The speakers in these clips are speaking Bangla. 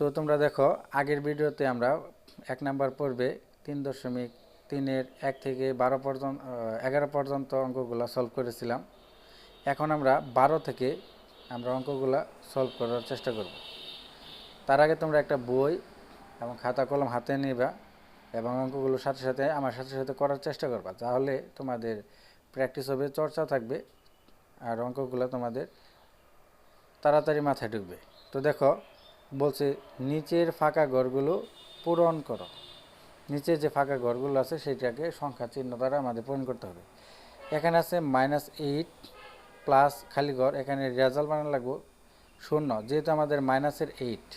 তো তোমরা দেখো আগের ভিডিওতে আমরা 1 নাম্বার পর্বে 3.3-এর 1 থেকে 12 পর্যন্ত 11 পর্যন্ত অঙ্কগুলো সলভ করেছিলাম। এখন আমরা 12 থেকে আমরা অঙ্কগুলো সলভ করার চেষ্টা করব। তার আগে তোমরা একটা বই এবং খাতা কলম হাতে নিবা এবং অঙ্কগুলোর সাথে সাথে আমার সাথে সাথে করার চেষ্টা করবা, তাহলে তোমাদের প্র্যাকটিস হবে, চর্চা থাকবে, আর অঙ্কগুলো তোমাদের তাড়াতাড়ি মাথায় ঢুকবে। তো দেখো বলছে নিচের ফাঁকা ঘরগুলো পূরণ করো। নিচে যে ফাঁকা ঘরগুলো আছে সেটাকে সংখ্যা চিহ্ন দ্বারা আমাদের পূরণ করতে হবে। এখানে আছে -8 প্লাস খালি ঘর, এখানে রেজাল্ট বানানো লাগবে 0, যেহেতু আমাদের মাইনাসের 8।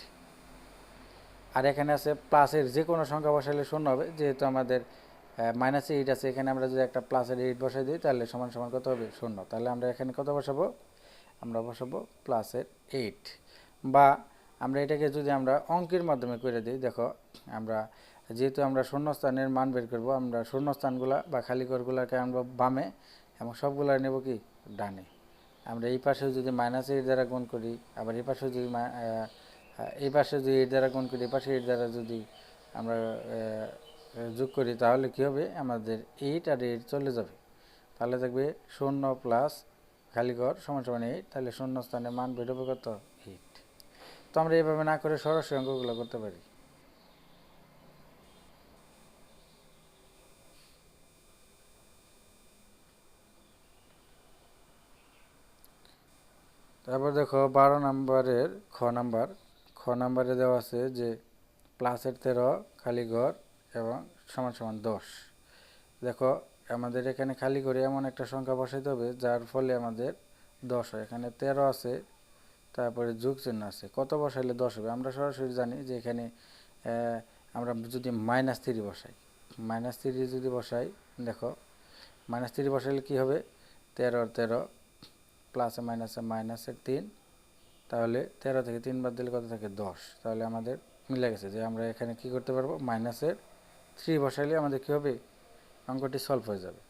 আর এখানে আছে প্লাসের যে কোনো সংখ্যা বসাইলে 0 হবে, যেহেতু আমাদের -8 আছে। এখানে আমরা যদি একটা প্লাসের 8 বসাই দিই তাহলে সমান সমান কত হবে? 0। তাহলে আমরা এখানে কত বসাবো? আমরা বসাবো প্লাসের 8। বা আমরা এটাকে যদি আমরা অঙ্কের মাধ্যমে করে দিই, দেখো আমরা যেহেতু আমরা শূন্যস্থানের মান বের করব, আমরা শূন্যস্থানগুলা বা খালি ঘরগুলোকে আমরা বামে এবং সবগুলা নেব কি ডানে। আমরা এই পাশেও যদি -8 দ্বারা গুণ করি, আবার এই পাশেও যদি এই পাশে যদি 8 দ্বারা গুণ করি, এই পাশে 8 দ্বারা যদি আমরা যোগ করি, তাহলে কী হবে? আমাদের 8 আর 8 চলে যাবে। তাহলে দেখবে 0 প্লাস খালি ঘর সমান সমান 8, তাহলে শূন্য স্থানে মান বেরোবে কত? 8। তো আমরা এইভাবে না করে সরাসরি অঙ্কগুলো করতে পারি। তারপর দেখো 12 নম্বরের খ নাম্বারে দেওয়া আছে যে প্লাসের 13 খালি ঘর এবং সমান সমান 10। দেখো আমাদের এখানে খালি ঘরে এমন একটা সংখ্যা বসাইতে হবে যার ফলে আমাদের 10 হয়। এখানে 13 আছে, তারপরে যোগ চিহ্ন আছে, কত বসাইলে 10 হবে? আমরা সরাসরি জানি যে এখানে আমরা যদি -3 বসাই, -3 যদি বসাই, দেখো -3 বসাইলে কী হবে? 13 প্লাসে মাইনাসে মাইনাসের 3, তাহলে 13 থেকে 3 বাদ দিলে কত থাকে? 10। তাহলে আমাদের মিলে গেছে যে আমরা এখানে কি করতে পারবো? -3 বসাইলে আমাদের কী হবে? অঙ্কটি সলভ হয়ে যাবে।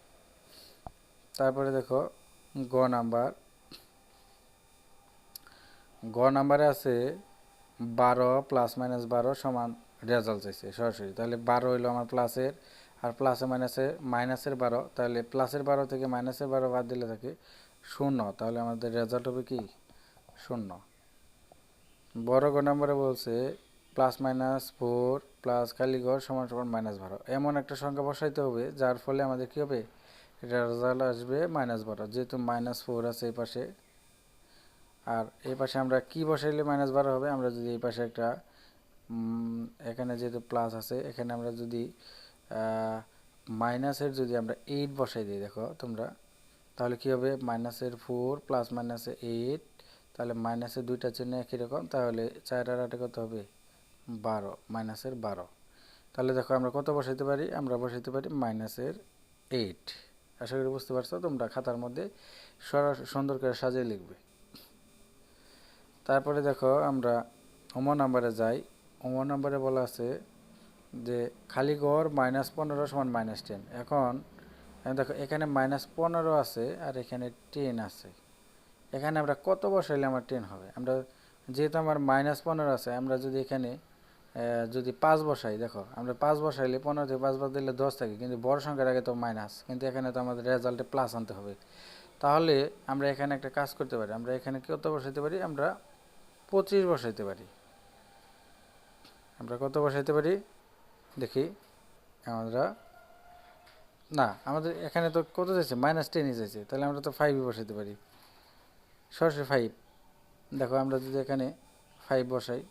তারপরে দেখো গ নাম্বারে আছে 12 প্লাস মাইনাস 12 সমান রেজাল্ট চাইছে সরাসরি। তাহলে 12 হইলো আমার প্লাসের, আর প্লাসে মাইনাসে মাইনাসের 12, তাহলে প্লাসের 12 থেকে মাইনাসের 12 বাদ দিলে থাকে 0। তাহলে আমাদের রেজাল্ট হবে কি? 0। বড় গ নাম্বারে বলছে +-4 প্লাস খালি ঘর সমান সমান -12। এমন একটা সংখ্যা বসাইতে হবে যার ফলে আমাদের কী হবে? রেজাল্ট আসবে -12, যেহেতু -4 আছে এই পাশে। আর এই পাশে আমরা কি বসাইলে -12 হবে? আমরা যদি এই পাশে একটা এখানে যেহেতু প্লাস আছে, এখানে আমরা যদি মাইনাসের যদি আমরা 8 বসাই দিই, দেখো তোমরা, তাহলে কী হবে? -4 প্লাস -8, তাহলে মাইনাসের দুইটা চিহ্ন একই রকম, তাহলে 4 আর 8 কত হবে? 12, -12। তাহলে দেখো আমরা কত বসাইতে পারি? আমরা বসাইতে পারি -8। আশা করি বুঝতে পারছো। তোমরা খাতার মধ্যে সুন্দর করে সাজিয়ে লিখবে। তারপরে দেখো আমরা ওম নাম্বারে যাই। ওম নাম্বারে বলা আছে যে খালি ঘর -15 সমান -10। এখন দেখো এখানে -15 আছে আর এখানে 10 আছে। এখানে আমরা কত বসাইলে আমার 10 হবে? আমরা যেহেতু আমার -15 আছে, আমরা যদি এখানে যদি 5 বসাই, দেখো আমরা 5 বসাইলে 15 থেকে 5 বাদ দিলে 10 থাকে, কিন্তু বড় সংখ্যার আগে তো মাইনাস, কিন্তু এখানে তো আমাদের রেজাল্টে প্লাস আনতে হবে। তাহলে আমরা এখানে একটা কাজ করতে পারি, আমরা এখানে কত বসাইতে পারি? আমরা 25 বসাইতে পারি। আমরা কত বসাইতে পারি দেখি। আমরা না, আমাদের এখানে তো কত যাচ্ছে? -10 যাচ্ছে, তাহলে আমরা তো 5 বসাইতে পারি, সরাসরি 5। দেখো আমরা যদি এখানে 5 বসাই,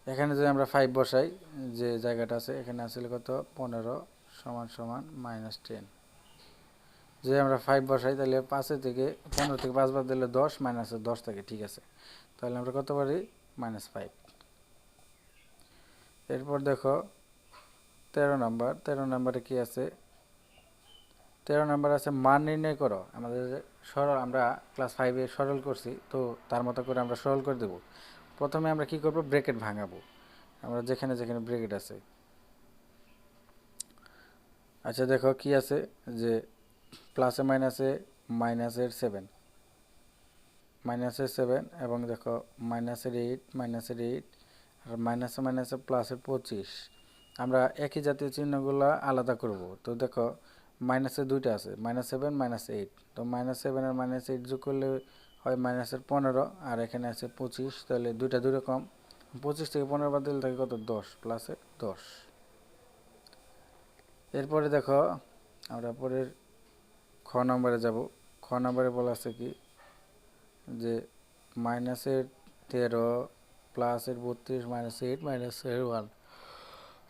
এখানে যদি আমরা 5 বসাই, যে জায়গাটা আছে এখানে আসলে কত? 15 সমান সমান -10। যদি আমরা 5 বসাই তাহলে 5 থেকে 15 থেকে 5 বাদ দিলে 10, মাইনাসে 10 থাকে, ঠিক আছে। তাহলে আমরা কত পারি? -5। এরপর দেখো 13 নাম্বারে কি আছে? 13 নাম্বার আছে মান নির্ণয় করো। আমাদের সরল, আমরা ক্লাস 5-এ সরল করছি, তো তার মতো করে আমরা সরল করে দেব। প্রথমে আমরা কি করব? ব্র্যাকেট ভাঙাবো, আমরা যেখানে যেখানে ব্র্যাকেট আছে। আচ্ছা দেখো কি আছে যে প্লাসে মাইনাসে -7, মাইনাসের 7 এবং দেখো মাইনাসের 8 মাইনাসের 8 আর মাইনাসে মাইনাসে প্লাসের 25। আমরা একই জাতীয় চিহ্নগুলো আলাদা করব। তো দেখো মাইনাসের দুইটা আছে, -7 -8। তো -7 আর -8 যোগ করলে হয় মাইনাসের 15 আর এখানে আছে 25, তাহলে দুইটা দুই রকম। 25 থেকে 15 বাদ দিলে থাকে কত, 10, প্লাসের 10। এরপরে দেখো আমরা পরের খ নম্বরে যাব। খ নম্বরে বলা আছে কি যে মাইনাসের 13 প্লাসের 32 -8 মাইনাসের 1।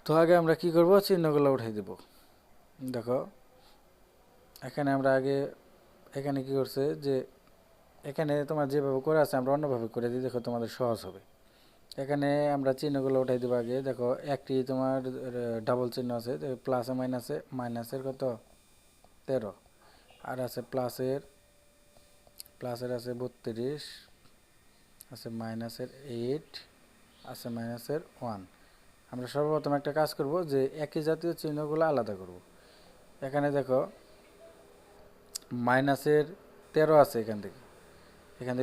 তো আগে আমরা কি করব, চিহ্নগুলো উঠাই দেব। দেখো এখানে আমরা আগে এখানে কি করছে যে এখানে তোমার যেভাবে করে আছে আমরা অন্যভাবে করে দিই, দেখো তোমাদের সহজ হবে। এখানে আমরা চিহ্নগুলো উঠাই দেবো আগে। দেখো একটি তোমার ডাবল চিহ্ন আছে, প্লাসে মাইনাসে, মাইনাসের কত 13 আর আছে প্লাসের আছে 32, আছে মাইনাসের 8, আছে মাইনাসের 1। আমরা সর্বপ্রথম একটা কাজ করব যে একই জাতীয় চিহ্নগুলো আলাদা করব। এখানে দেখো মাইনাসের 13 আছে এখান থেকে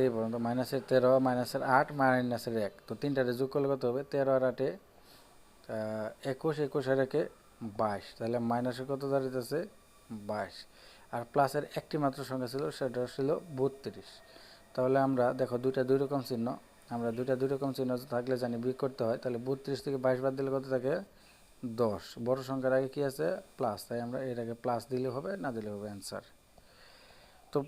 এই পর্যন্ত, মাইনাসের 13, মাইনাসের 8, মাইনাসের 1। তো তিনটারে যোগ করলে কত হবে, 13 আর 8 21, 21 আর 1 22। তাহলে মাইনাসের কত দাঁড়িয়েছে 22। আর প্লাসের একটি মাত্র সংখ্যা ছিল, সেটা ছিল 32। তাহলে আমরা দেখো দুইটা দুই রকম চিহ্ন, আমরা দুইটা দুই রকম চিহ্ন থাকলে জানি বিয়োগ করতে হয়। তাহলে 32 থেকে 22 বাদ দিলে কত থাকে 10। বড় সংখ্যার আগে কি আছে, প্লাস, তাই আমরা এর আগে প্লাস দিলে হবে, না দিলে হবে অ্যান্সার। তো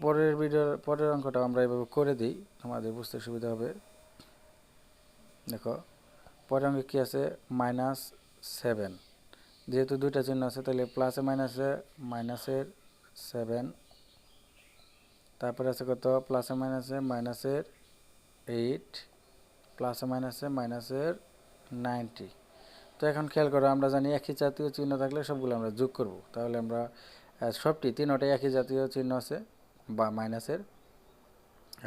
পরের অঙ্কটা আমরা এভাবে করে দিই, তোমাদের বুঝতে সুবিধা হবে। দেখো পরের অঙ্কে কী আছে, -7। যেহেতু দুইটা চিহ্ন আছে তাহলে প্লাসে মাইনাসে মাইনাসের 7, তারপরে আছে কত প্লাসে মাইনাসে মাইনাসের 8, প্লাসে মাইনাসে মাইনাসের 90। তো এখন খেয়াল করো, আমরা জানি একই জাতীয় চিহ্ন থাকলে সবগুলো আমরা যোগ করব। তাহলে আমরা তিনটাই একই জাতীয় চিহ্ন আছে বা মাইনাসের,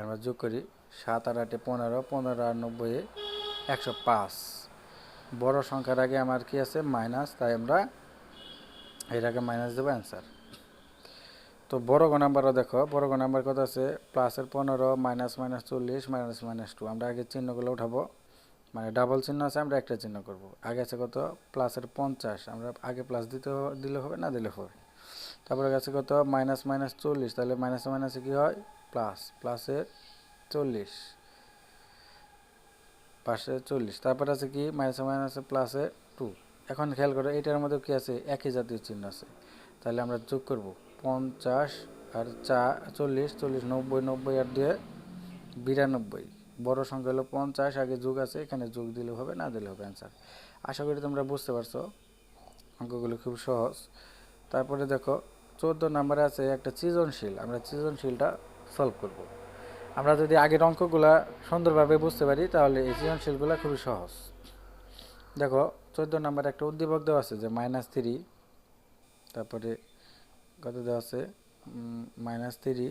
আমরা যোগ করি। 7 আর 8 15, 15 আর 90 105। বড় সংখ্যার আগে আমার কি আছে, মাইনাস, তাই আমরা এর আগে মাইনাস দেবো, অ্যান্সার। তো বড় গ নাম্বারও দেখো, বড় গ নাম্বার কত আছে, প্লাসের 15, মাইনাস মাইনাস 40, মাইনাস মাইনাস 2। আমরা আগে চিহ্নগুলো উঠাবো, মানে ডাবল চিহ্ন আছে, আমরা একটা চিহ্ন করব। আগে আছে কত, প্লাসের 50, আমরা আগে প্লাস দিলে হবে, না দিলে হবে। তারপরে আছে কত, মাইনাস মাইনাস 40, তাহলে মাইনাসে মাইনাসে কী হয়, প্লাস, প্লাসের 40, পাশে 40। তারপর আছে কি, মাইনাসে মাইনাসে প্লাসে 2। এখন খেয়াল করো এটার মধ্যে কি আছে, একই জাতীয় চিহ্ন আছে, তাহলে আমরা যোগ করব 50 আর 40, 40 90, 90 আর 2 92। বড় সংখ্যা হলো 50, আগে যোগ আছে, এখানে যোগ দিলে হবে, না দিলে হবে, অ্যান্সার। আশা করি তোমরা বুঝতে পারছো, অঙ্কগুলো খুব সহজ। তারপরে দেখো 14 নম্বরে আছে একটা সৃজনশীল, আমরা সৃজনশীলটা সলভ করব। আমরা যদি আগের অঙ্কগুলা সুন্দরভাবে বুঝতে পারি তাহলে এই সৃজনশীলগুলো খুবই সহজ। দেখো 14 নম্বর একটা উদ্দীপক দেওয়া আছে যে -3, তারপরে কত দেওয়া আছে, -3,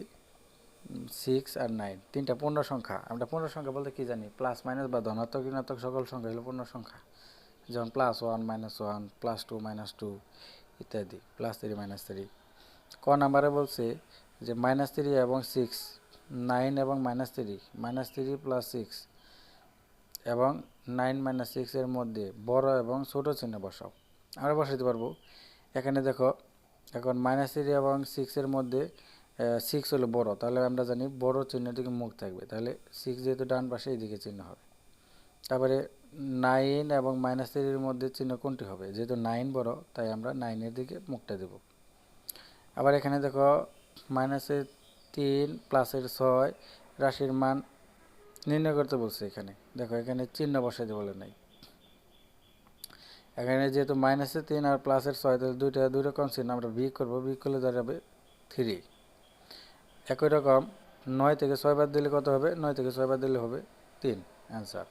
6 আর 9, তিনটা পূর্ণ সংখ্যা। আমরা পূর্ণ সংখ্যা বলতে কি জানি, প্লাস মাইনাস বা ধনাত্মক ঋণাত্মক সকল সংখ্যা হলো পূর্ণ সংখ্যা, যেমন +1 -1, +2 -2 ইত্যাদি, +3 -3। ক নাম্বারে বলছে যে -3 এবং 6, 9 এবং -3, -3 + 6 এবং 9 - 6 এর মধ্যে বড় এবং ছোট চিহ্ন বসাও। আমরা বসাতে পারবো। এখানে দেখো, এখন -3 এবং 6 এর মধ্যে 6 হলো বড়, তাহলে আমরা জানি বড় চিহ্নের দিকে মুখ থাকবে, তাহলে 6 যেহেতু ডান পাশে এইদিকে চিহ্ন হবে। তারপরে 9 এবং -3 এর মধ্যে চিহ্ন কোনটি হবে, যেহেতু 9 বড় তাই আমরা 9 এর দিকে মুখটা দেব। আবার এখানে দেখো -3 +6 রাশির মান নির্ণয় করতে বলছে। এখানে দেখো, এখানে চিহ্ন বসাইতে বলে নাই। এখানে যেহেতু -3 আর +6, তাহলে দুইটা দুই রকম চিহ্ন, আমরা বিয়োগ করবো, বিয়োগ করলে দাঁড়াবে 3। একই রকম 9 থেকে 6 বাদ দিলে কত হবে, 9 থেকে 6 বাদ দিলে হবে 3, অ্যান্সার।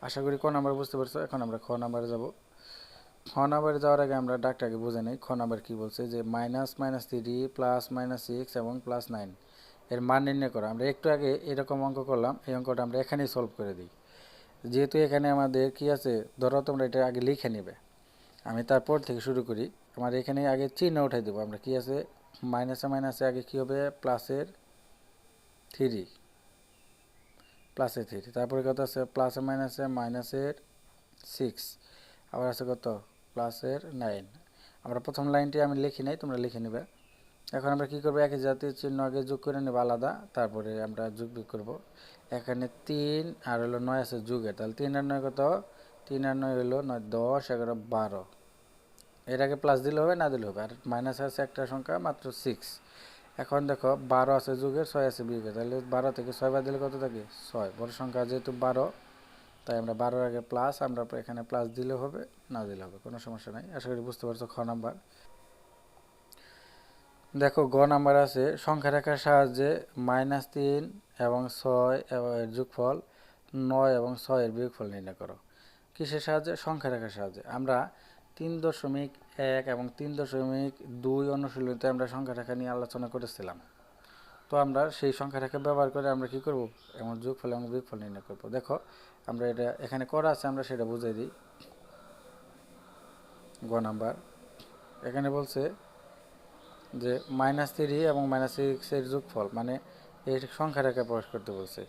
আশা করি ক নাম্বার বুঝতে পারছো। এখন আমরা খ নাম্বারে যাব। খ নাম্বারে যাওয়ার আগে আমরা ডাকটাকে বুঝে নেই। খ নাম্বার কী বলছে যে -3 + -6 এবং +9 এর মান নির্ণয় করা। আমরা একটু আগে এরকম অঙ্ক করলাম, এই অঙ্কটা আমরা এখানেই সলভ করে দিই। যেহেতু এখানে আমাদের কি আছে, ধরো তোমরা এটা আগে লিখে নেবে, আমি তারপর থেকে শুরু করি। আমার এখানে আগে চিহ্ন উঠাই দেবো। আমরা কি আছে, মাইনাসে মাইনাসে আগে কী হবে, +3, প্লাসে 3, তারপরে কত আছে প্লাসে মাইনাসের 6, আবার আছে কত প্লাসের 9। আমরা প্রথম লাইনটি আমি লিখি নাই, তোমরা লিখে নেবে। এখন আমরা কি করব, একই জাতীয় চিহ্ন আগে যোগ করে নেব আলাদা, তারপরে আমরা যোগ বিয়োগ করব। এখানে 3 আর হলো 9 আছে যোগের, তাহলে 3 আর 9 কত, 3 আর 9 হলো 9, 10, 11, 12। এর আগে প্লাস দিলে হবে, না দিলে হবে। আর মাইনাস আছে একটা সংখ্যা মাত্র 6। এখন দেখো 12 আছে যোগের, 6 আছে বিয়োগের, তাহলে 12 থেকে 6 বাদ দিলে কত থাকে 6। বড় সংখ্যা যেহেতু 12, তাই আমরা 12-এর আগে প্লাস, আমরা এখানে প্লাস দিলেও হবে, না দিলে হবে, কোনো সমস্যা নাই। আশা করি বুঝতে পারছো। খ নাম্বার দেখো, গ নাম্বার আছে সংখ্যা রেখার সাহায্যে -3 এবং 6 এর যোগফল 9 এবং 6 এর বিয়োগফল নির্ণয় করো। কিসের সাহায্যে? সংখ্যা রেখার সাহায্যে। আমরা 3.1 এবং 3.2 অনুশীলনীতে আমরা সংখ্যা রেখা নিয়ে আলোচনা করেছিলাম। তো আমরা সেই সংখ্যা রেখা ব্যবহার করে আমরা কি করব, এমন যোগফল এবং বিয়োগফল নির্ণয় করব। দেখো আমরা এটা এখানে করা আছে, আমরা সেটা বুঝিয়ে দিই। গ নাম্বার এখানে বলছে যে -3 এবং -6 এর যোগফল, মানে এই সংখ্যা রেখা প্রকাশ করতে বলছে।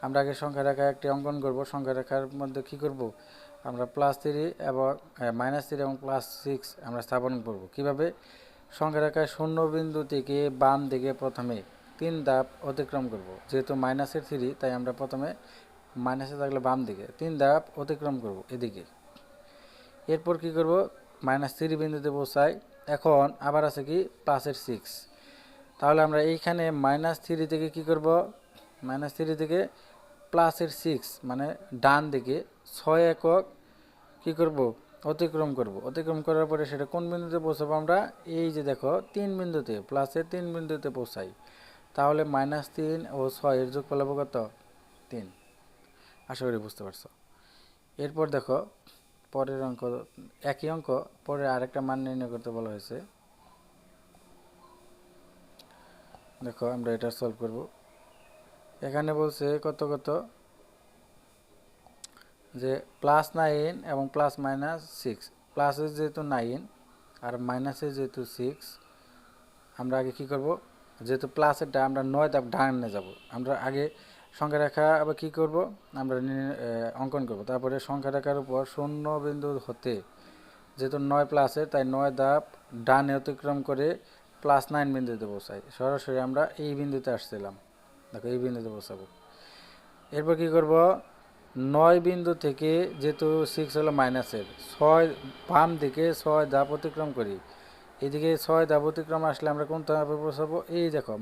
আমরা আগে সংখ্যা রেখা একটি অঙ্কন করব। সংখ্যা রেখার মধ্যে কি করব, আমরা +3 এবং -3 এবং +6 আমরা স্থাপন করব। কিভাবে? সংখ্যা রেখায় শূন্য বিন্দু থেকে বাম দিকে প্রথমে 3 ধাপ অতিক্রম করব। যেহেতু -3, তাই আমরা প্রথমে মাইনাসে থাকলে বাম দিকে 3 ধাপ অতিক্রম করব এদিকে। এরপর কি করব, -3 বিন্দুতে পৌঁছাই। এখন আবার আছে কি +6, তাহলে আমরা এইখানে -3 থেকে কি করব, -3 থেকে +6 মানে ডান দিকে 6 একক কি করব, অতিক্রম করব। অতিক্রম করার পরে সেটা কোন বিন্দুতে পৌঁছাবো, আমরা এই যে দেখো 3 বিন্দুতে, প্লাসের 3 বিন্দুতে পৌঁছাই। তাহলে -3 ও 6 এর যোগফল হবে কত, 3। আশা করি বুঝতে পারছো। এরপর দেখো পরের অঙ্ক, একই অঙ্ক পরে আরেকটা মান নির্ণয় করতে বলা হয়েছে। দেখো আমরা এটা সলভ করব। এখানে বলছে কত কত, যে +9 এবং +-6, প্লাসের যেহেতু 9 আর মাইনাসের যেহেতু 6, আমরা আগে কি করব, যেহেতু প্লাসেরটা আমরা 9 ধাপ ডানে যাব। আমরা আগে সংখ্যা রেখা আবার কি করব, আমরা অঙ্কন করব। তারপরে সংখ্যা রেখার উপর শূন্য বিন্দু হতে, যেহেতু 9 প্লাসের, তাই 9 ধাপ ডানে অতিক্রম করে +9 বিন্দুতে পৌঁছাই। সরাসরি আমরা এই বিন্দুতে আসছিলাম, দেখো এই বিন্দুতে পৌঁছাবো। এরপর কি করব, 9 বিন্দু থেকে, যেহেতু 6 হলো মাইনাসের, 6 বাম দিকে 6 ধাপ অতিক্রম করি। এদিকে 6 ধাপ অতিক্রম আসলে আমরা কোন ধাপে পৌঁছাবো, এই দেখো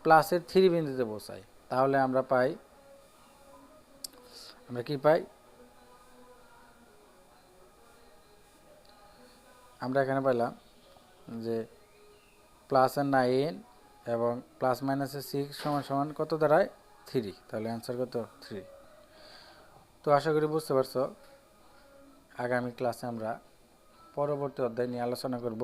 প্লাসের 3 বিন্দুতে পৌঁছাই। তাহলে আমরা পাই, আমরা কি পাই, আমরা এখানে পাইলাম যে +9 এবং +-6 সমান কত দাঁড়ায়, 3। তাহলে অ্যান্সার কত, 3। তো আশা করি বুঝতে পারছো। আগামী ক্লাসে আমরা পরবর্তী অধ্যায় নিয়ে আলোচনা করব।